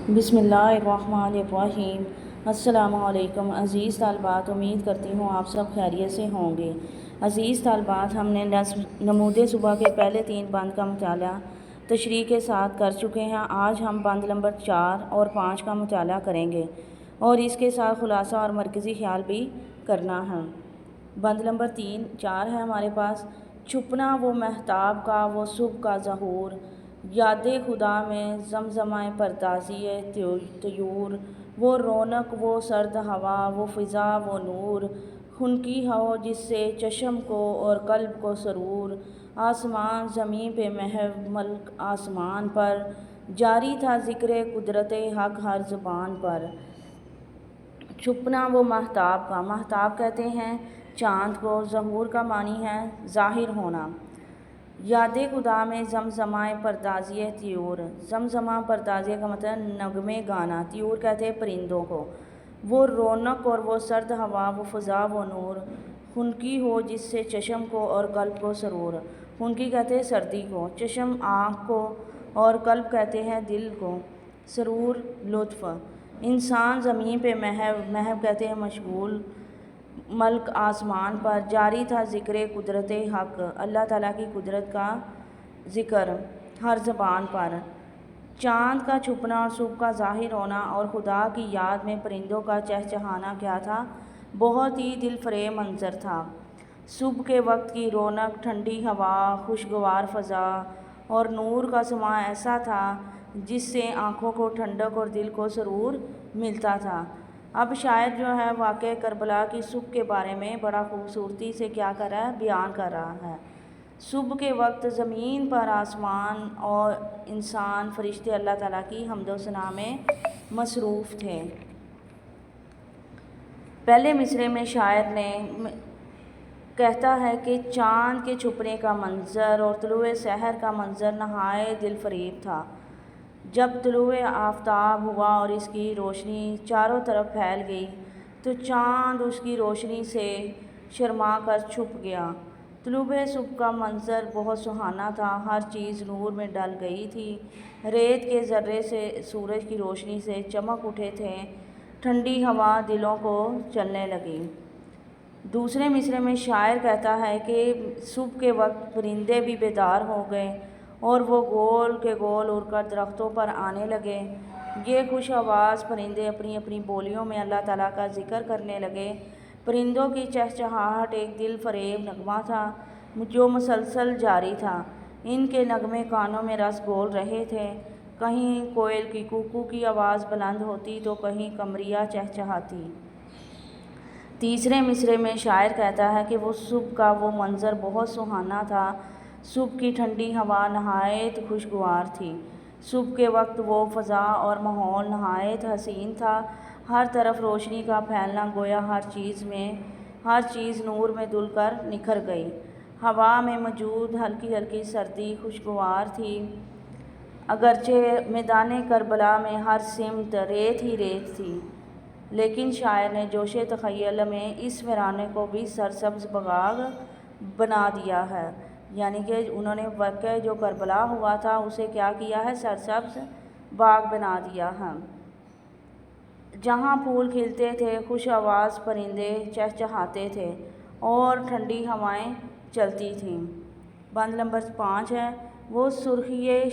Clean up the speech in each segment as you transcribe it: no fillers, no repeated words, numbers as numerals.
بسم اللہ الرحمن الرحیم۔ السلام علیکم عزیز طالبات، امید کرتی ہوں آپ سب خیریت سے ہوں گے۔ عزیز طالبات، ہم نے نمود صبح کے پہلے 3 بند کا مطالعہ تشریح کے ساتھ کر چکے ہیں۔ آج ہم بند نمبر 4 اور 5 کا مطالعہ کریں گے اور اس کے ساتھ خلاصہ اور مرکزی خیال بھی کرنا ہے۔ بند نمبر 4 ہے ہمارے پاس: چھپنا وہ مہتاب کا وہ صبح کا ظہور، یاد خدا میں زمزمہ پردازی طیور، وہ رونق وہ سرد ہوا وہ فضا وہ نور، خنکی ہو جس سے چشم کو اور قلب کو سرور، آسمان زمین پہ محو ملک آسمان پر، جاری تھا ذکر قدرت حق ہر زبان پر۔ چھپنا وہ مہتاب کا، مہتاب کہتے ہیں چاند کو، ظہور کا معنی ہے ظاہر ہونا۔ یاد خدا میں زمزمہ پردازی طیور، زمزمہ پردازی کا مطلب نغمے گانا، طیور کہتے ہیں پرندوں کو، وہ رونق اور وہ سرد ہوا وہ فضا وہ نور، خنکی ہو جس سے چشم کو اور قلب کو سرور، خنکی کہتے ہیں سردی کو، چشم آنکھ کو اور قلب کہتے ہیں دل کو، سرور لطف، انسان زمین پہ محو کہتے ہیں مشغول، ملک آسمان پر، جاری تھا ذکر قدرت حق، اللہ تعالیٰ کی قدرت کا ذکر ہر زبان پر، چاند کا چھپنا اور صبح کا ظاہر ہونا اور خدا کی یاد میں پرندوں کا چہچہانا کیا تھا، بہت ہی دل فریب منظر تھا۔ صبح کے وقت کی رونق، ٹھنڈی ہوا، خوشگوار فضا اور نور کا سماں ایسا تھا جس سے آنکھوں کو ٹھنڈک اور دل کو سرور ملتا تھا۔ اب شاعر جو ہے واقعہ کربلا کی صبح کے بارے میں بڑا خوبصورتی سے کیا کر رہا ہے، بیان کر رہا ہے۔ صبح کے وقت زمین پر آسمان اور انسان فرشتے اللہ تعالیٰ کی حمد و ثنا میں مصروف تھے۔ پہلے مصرعے میں شاعر نے کہتا ہے کہ چاند کے چھپنے کا منظر اور طلوع سحر کا منظر نہایت دل فریب تھا۔ جب طلوع آفتاب ہوا اور اس کی روشنی چاروں طرف پھیل گئی تو چاند اس کی روشنی سے شرما کر چھپ گیا۔ طلوع صبح کا منظر بہت سہانا تھا، ہر چیز نور میں ڈل گئی تھی، ریت کے ذرے سے سورج کی روشنی سے چمک اٹھے تھے، ٹھنڈی ہوا دلوں کو چلنے لگی۔ دوسرے مصرعے میں شاعر کہتا ہے کہ صبح کے وقت پرندے بھی بیدار ہو گئے اور وہ گول کے گول اڑ کر درختوں پر آنے لگے۔ یہ خوش آواز پرندے اپنی اپنی بولیوں میں اللہ تعالیٰ کا ذکر کرنے لگے۔ پرندوں کی چہچہاہٹ ایک دل فریب نغمہ تھا جو مسلسل جاری تھا، ان کے نغمے کانوں میں رس گھول رہے تھے، کہیں کوئل کی کوکو کی آواز بلند ہوتی تو کہیں قمریہ چہچہاتی۔ تیسرے مصرعے میں شاعر کہتا ہے کہ وہ صبح کا وہ منظر بہت سہانا تھا، صبح کی ٹھنڈی ہوا نہایت خوشگوار تھی، صبح کے وقت وہ فضا اور ماحول نہایت حسین تھا، ہر طرف روشنی کا پھیلنا گویا ہر چیز نور میں دھل کر نکھر گئی، ہوا میں موجود ہلکی ہلکی سردی خوشگوار تھی، اگرچہ میدان کربلا میں ہر سمت ریت ہی ریت تھی، لیکن شاعر نے جوش تخیل میں اس ویرانے کو بھی سرسبز باغ بنا دیا ہے، یعنی کہ انہوں نے واقعہ جو کربلا ہوا تھا اسے کیا کیا ہے، سرسبز باغ بنا دیا ہے، جہاں پھول کھلتے تھے، خوش آواز پرندے چہچہاتے تھے اور ٹھنڈی ہوائیں چلتی تھیں۔ بند نمبر 5 ہے: وہ سرخی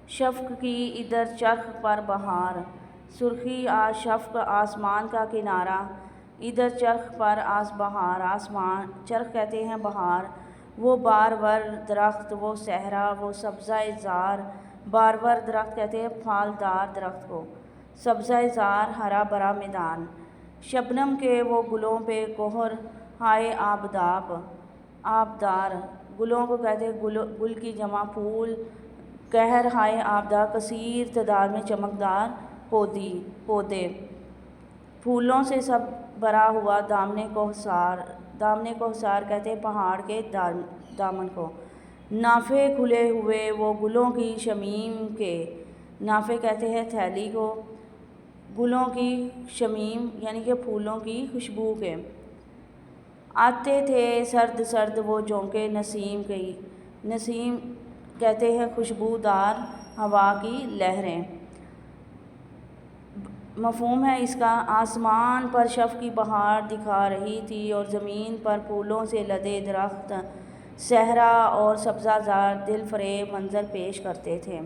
شفق کی ادھر چرخ پر بہار، سرخی شفق آسمان کا کنارہ، ادھر چرخ پر بہار، آسمان چرخ کہتے ہیں بہار، وہ بارور درخت وہ صحرا وہ سبزہ زار، بارور درخت کہتے ہیں پھالدار درخت کو، سبزہ زار ہرا بھرا میدان، شبنم کے وہ گلوں پہ کہر ہائے آبدار، گلوں کو کہتے ہیں گل کی جمع پھول، کہر ہائے آبدار کثیر تعداد میں چمکدار پودے، پھولوں سے سب بھرا ہوا دامن کوہسار کہتے ہیں پہاڑ کے دامن کو، نافے کھلے ہوئے وہ گلوں کی شمیم کے، نافے کہتے ہیں تھیلی کو، گلوں کی شمیم یعنی کہ پھولوں کی خوشبو کے، آتے تھے سرد سرد وہ جھونکے نسیم کہتے ہیں خوشبودار ہوا کی لہریں۔ مفہوم ہے اس کا، آسمان پر شفق کی بہار دکھا رہی تھی اور زمین پر پھولوں سے لدے درخت، صحرا اور سبزہ زار دل فریب منظر پیش کرتے تھے۔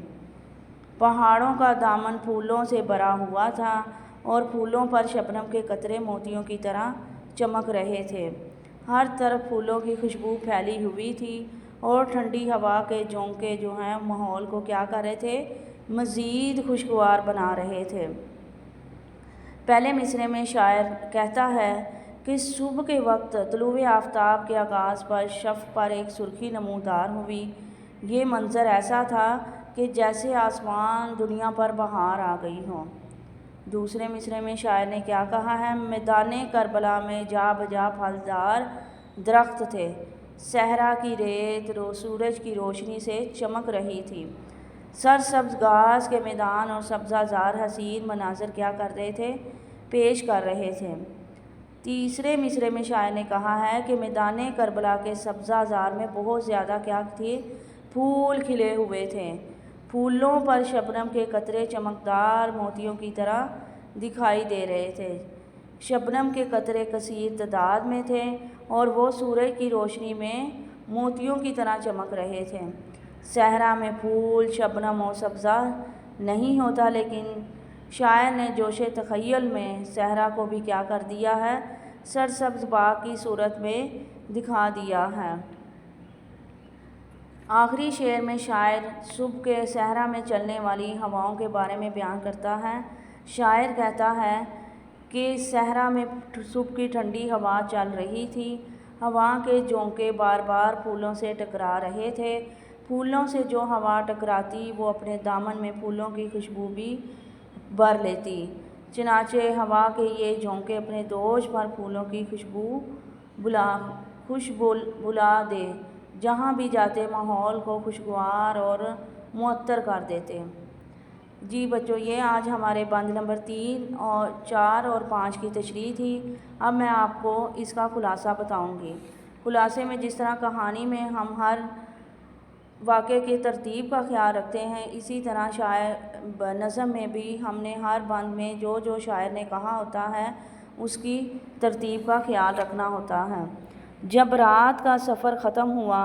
پہاڑوں کا دامن پھولوں سے بھرا ہوا تھا اور پھولوں پر شبنم کے قطرے موتیوں کی طرح چمک رہے تھے۔ ہر طرف پھولوں کی خوشبو پھیلی ہوئی تھی اور ٹھنڈی ہوا کے جھونکے جو ہیں ماحول کو کیا کر رہے تھے، مزید خوشگوار بنا رہے تھے۔ پہلے مصرعے میں شاعر کہتا ہے کہ صبح کے وقت طلوع آفتاب کے آغاز پر شفق پر ایک سرخی نمودار ہوئی۔ یہ منظر ایسا تھا کہ جیسے آسمان دنیا پر بہار آ گئی ہو۔ دوسرے مصرعے میں شاعر نے کیا کہا ہے، میدان کربلا میں جا بجا پھلدار درخت تھے، صحرا کی ریت سورج کی روشنی سے چمک رہی تھی، سرسبز گھاس کے میدان اور سبزہ زار حسین مناظر کیا کر رہے تھے، پیش کر رہے تھے۔ تیسرے مصرعے میں شاعر نے کہا ہے کہ میدان کربلا کے سبزہ زار میں بہت زیادہ کیا تھے، پھول کھلے ہوئے تھے، پھولوں پر شبنم کے قطرے چمکدار موتیوں کی طرح دکھائی دے رہے تھے۔ شبنم کے قطرے کثیر تعداد میں تھے اور وہ سورج کی روشنی میں موتیوں کی طرح چمک رہے تھے۔ صحرا میں پھول، شبنم اور سبزہ نہیں ہوتا، لیکن شاعر نے جوش تخیل میں صحرا کو بھی کیا کر دیا ہے، سرسبز باغ کی صورت میں دکھا دیا ہے۔ آخری شعر میں شاعر صبح کے صحرا میں چلنے والی ہواؤں کے بارے میں بیان کرتا ہے۔ شاعر کہتا ہے کہ صحرا میں صبح کی ٹھنڈی ہوا چل رہی تھی، ہوا کے جھونکے بار بار پھولوں سے ٹکرا رہے تھے، پھولوں سے جو ہوا ٹکراتی وہ اپنے دامن میں پھولوں کی خوشبو بھی بھر لیتی، چنانچہ ہوا کے یہ جھونکے اپنے دوش پر پھولوں کی خوشبو بلا دے، جہاں بھی جاتے ماحول کو خوشگوار اور معطر کر دیتے۔ جی بچوں، یہ آج ہمارے بند نمبر 3 اور 4 اور 5 کی تشریح تھی۔ اب میں آپ کو اس کا خلاصہ بتاؤں گی۔ خلاصے میں جس طرح کہانی میں ہم ہر واقعے کی ترتیب کا خیال رکھتے ہیں، اسی طرح شاعر نظم میں بھی ہم نے ہر بند میں جو جو شاعر نے کہا ہوتا ہے اس کی ترتیب کا خیال رکھنا ہوتا ہے۔ جب رات کا سفر ختم ہوا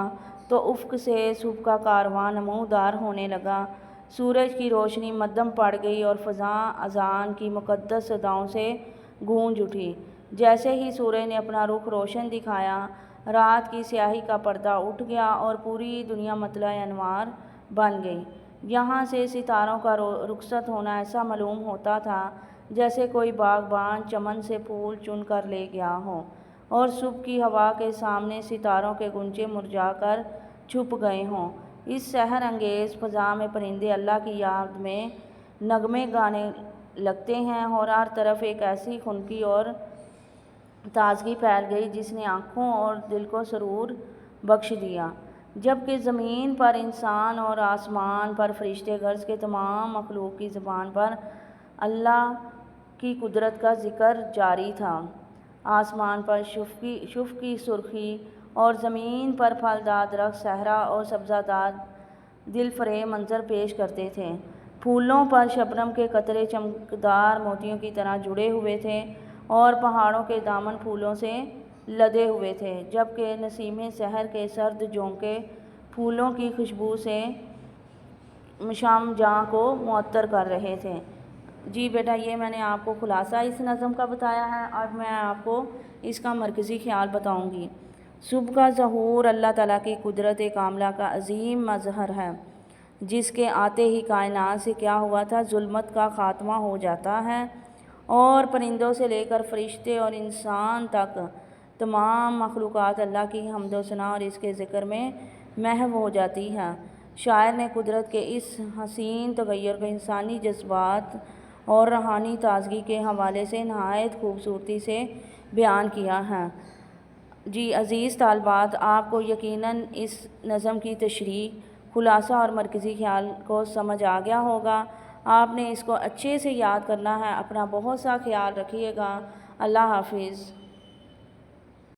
تو افق سے صبح کا کارواں نمودار ہونے لگا، سورج کی روشنی مدھم پڑ گئی اور فضا اذان کی مقدس صداؤں سے گونج اٹھی۔ جیسے ہی سورج نے اپنا رخ روشن دکھایا، رات کی سیاہی کا پردہ اٹھ گیا اور پوری دنیا مطلع انوار بن گئی۔ یہاں سے ستاروں کا رخصت ہونا ایسا معلوم ہوتا تھا جیسے کوئی باغبان چمن سے پھول چن کر لے گیا ہو اور صبح کی ہوا کے سامنے ستاروں کے گنچے مرجھا کر چھپ گئے ہوں۔ اس سحر انگیز فضا میں پرندے اللہ کی یاد میں نغمے گانے لگتے ہیں اور ہر طرف ایک ایسی خنکی اور تازگی پھیل گئی جس نے آنکھوں اور دل کو سرور بخش دیا، جبکہ زمین پر انسان اور آسمان پر فرشتے غرض کے تمام مخلوق کی زبان پر اللہ کی قدرت کا ذکر جاری تھا۔ آسمان پر شفق کی سرخی اور زمین پر پھلدار درخت صحرا اور سبزہ زار دل فریب منظر پیش کرتے تھے۔ پھولوں پر شبنم کے قطرے چمکدار موتیوں کی طرح جڑے ہوئے تھے اور پہاڑوں کے دامن پھولوں سے لدے ہوئے تھے، جبکہ نسیم سحر کے سرد جھونکے پھولوں کی خوشبو سے مشام جاں کو معطر کر رہے تھے۔ جی بیٹا، یہ میں نے آپ کو خلاصہ اس نظم کا بتایا ہے۔ اب میں آپ کو اس کا مرکزی خیال بتاؤں گی۔ صبح کا ظہور اللہ تعالیٰ کی قدرت کاملہ کا عظیم مظہر ہے، جس کے آتے ہی کائنات سے کیا ہوا تھا، ظلمت کا خاتمہ ہو جاتا ہے اور پرندوں سے لے کر فرشتے اور انسان تک تمام مخلوقات اللہ کی حمد و ثنا اور اس کے ذکر میں محو ہو جاتی ہے۔ شاعر نے قدرت کے اس حسین تغیر کو انسانی جذبات اور روحانی تازگی کے حوالے سے نہایت خوبصورتی سے بیان کیا ہے۔ جی عزیز طالبات، آپ کو یقیناً اس نظم کی تشریح، خلاصہ اور مرکزی خیال کو سمجھ آ گیا ہوگا۔ آپ نے اس کو اچھے سے یاد کرنا ہے۔ اپنا بہت سا خیال رکھیے گا۔ اللہ حافظ۔